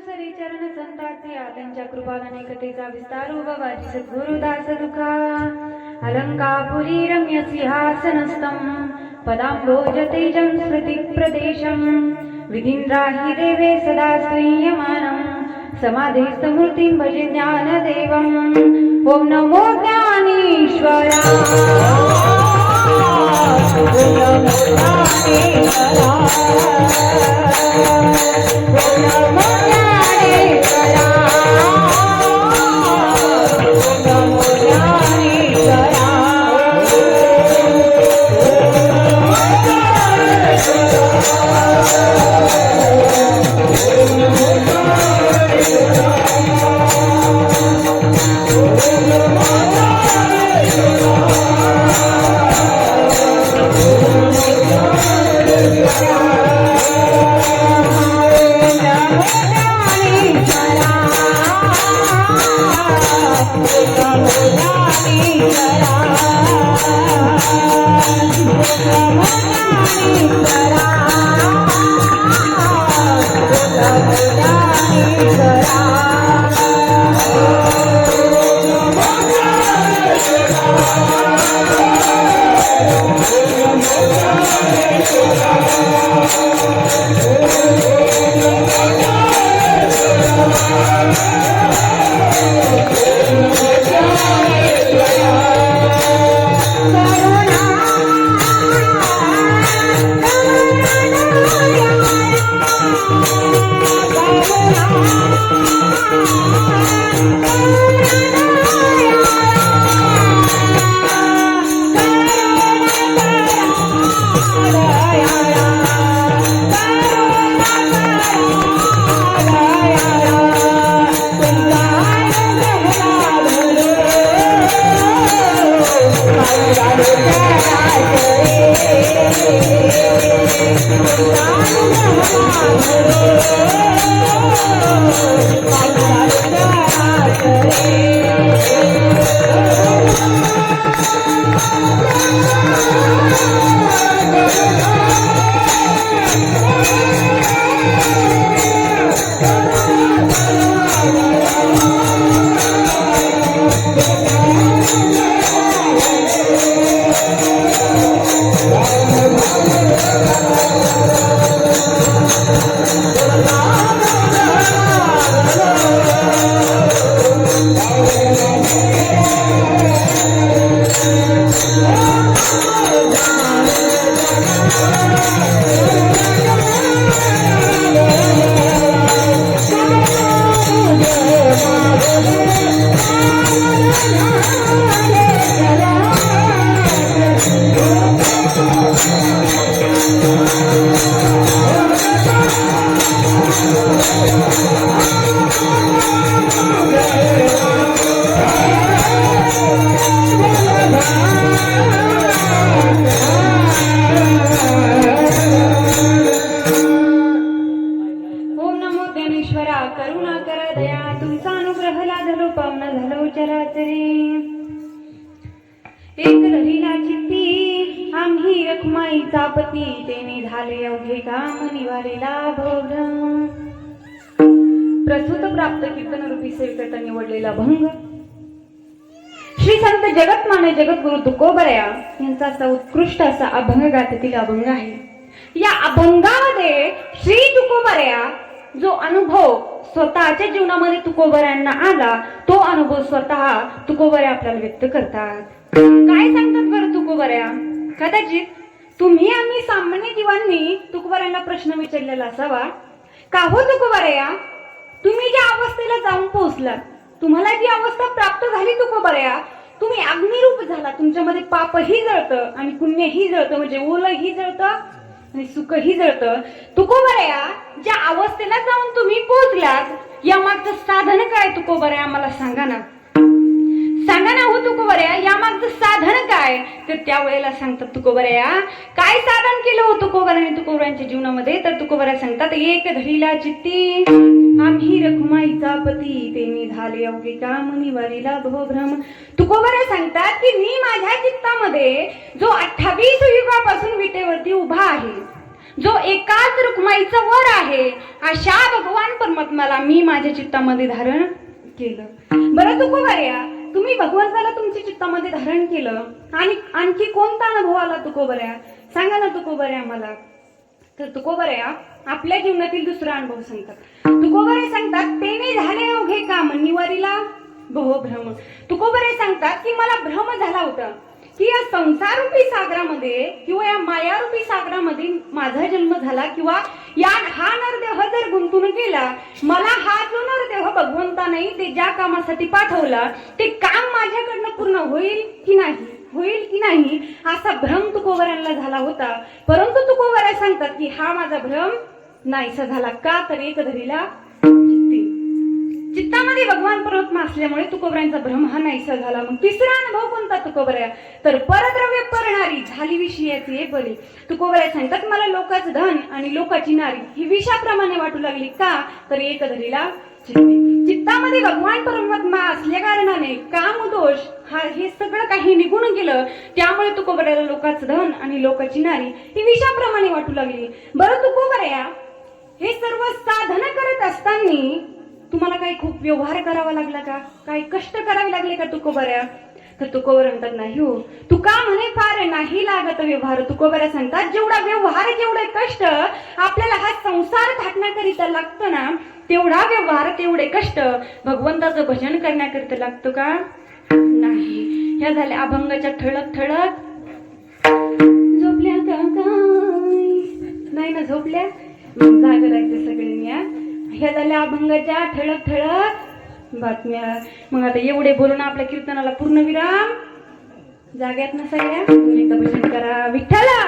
सरी चरण संताचे त्यांच्या कृपादाने कथेचा विस्तार उभवाजी सद्गुरुदास दुखा अलंकापुरी रम्य सिंहासनस्थं पदाम्भोज तेजं स्मृति प्रदेशं विधीन्द्राहि देवे सदा स्तूयमानं समाधिस्थमूर्तिं भजे ज्ञानदेवम् ॐ नमो ज्ञानेश्वरा प्रसूत प्राप्त कीर्तन रूपी सेवकता निवडलेला भंग श्री संत जगतमान्य जगद्गुरु तुकोबराया यांचा असा उत्कृष्ट असा अभंग गाथेतील अभंग आहे। या अभंगामध्ये श्री तुकोबराया जो अनुभव स्वतःच्या जीवनामध्ये तुकोबरायांना आला तो अनुभव स्वतः तुकोबराया आपल्याला व्यक्त करतात। काय सांगतात बरं तुकोबराया? कदाचित तुम्ही आम्ही सामान्य जीवांनी तुकोबरायांना प्रश्न विचारलेला असावा, का हो तुकोबराया, तुम्ही ज्या अवस्थेला जाऊन पोहोचलात, तुम्हाला जी अवस्था प्राप्त झाली तुकोबराया, तुम्ही अग्निरूप झाला, तुमच्यामध्ये पापही जळतं आणि पुण्यही जळतं, म्हणजे ओलही जळतं आणि सुखही जळतं। तुकोबराया, ज्या अवस्थेला जाऊन तुम्ही पोहोचलात यामागचं साधन काय तुकोबराया आम्हाला सांगा ना, सांगा ना हो तुकोबराया, यामागचं साधन काय? तर त्यावेळेला सांगतात तुकोबराया, काय साधन केलं हो तुकोबरायाने तुकोबरायांच्या जीवनामध्ये? तर तुकोबराया सांगतात, एक धरीला चित्ती आम्ही रखुमाईचा पती, तेनी झाले अवघे काम निवारीला भवभ्रम। तुकोबराया सांगतात की मी माझ्या चित्तामध्ये जो 28 युगापासून विटेवरती उभा आहे, जो एकाच रुक्माईचा वर आहे, अशा भगवान परमात्म्याला मी माझ्या चित्तामध्ये धारण केलं. बरं तुकोबऱ्या, तुम्ही भगवंताला तुमच्या चित्तामध्ये धारण केलं आणि आणखी कोणता अनुभव आला तुकोबऱ्या? सांगा ना तुकोबऱ्या मला. तर तुकोबऱ्या आपल्या जीवनातील दुसरा अनुभव सांगतात. तुकोबरे सांगतात, तेने झाले अवघे काम निवारीला भवभ्रम. तुकोबरे सांगतात की मला भ्रम झाला होता की या संसारूपी सागरामध्ये किंवा या मायारूपी सागरामध्ये माझा जन्म झाला किंवा या हा नरदेह जर गुंतून गेला, मला हा जो नरदेह भगवंताने ते ज्या कामासाठी पाठवला ते काम माझ्याकडनं पूर्ण होईल की नाही असा भ्रम तुकोबऱ्यांना झाला होता. परंतु तुकोबऱ्या सांगतात की हा माझा भ्रम नाहीसा झाला. का? तर एक धरीला चित्तामध्ये भगवान परमात्मा असल्यामुळे तुकोबऱ्यांचा भ्रम हा नाहीसा झाला. मग तिसरा अनुभव कोणता तुकोबऱ्या? तर परद्रव्य परणारी झाली विषयाची बरी. तुकोबऱ्या सांगतात, मला लोकांचं धन आणि लोकाची नारी ही विषाप्रमाणे वाटू लागली. का? तर एक धरीला चित्तामध्ये भगवान परमात्मा असल्या कारणाने काम दोष हे सगळं काही निघून गेलं. त्यामुळे तुकोबऱ्याला लोकांचं धन आणि लोकाची नारी ही विषाप्रमाणे वाटू लागली. बरं तुकोबऱ्या, हे सर्व साधन करत असताना तुम्हाला काही खूप व्यवहार करावा लागला का? काही कष्ट करावे लागले का तुकोबऱ्या? तर तुकोबऱ्या म्हणतात, नाही हो. तुका म्हणे फार नाही लागत व्यवहार. तुकोबऱ्या सांगतात, जेवढा व्यवहार जेवढे कष्ट आपल्याला हा संसार थाटण्याकरिता लागतो ना, तेवढा व्यवहार तेवढे कष्ट भगवंताचं भजन करण्याकरिता लागतो का? नाही. ह्या झाल्या अभंगाच्या ठळक झोपल्या का काय? नाही ना झोपल्या, जाग राहायचं सगळ्यांनी. ह्या झाल्या अभंगाच्या ठळक बातम्या. मग आता एवढे बोलून आपल्या कीर्तनाला पूर्ण विराम. जाग्यात ना सगळ्या एकदा भजन करा. विठ्ठला.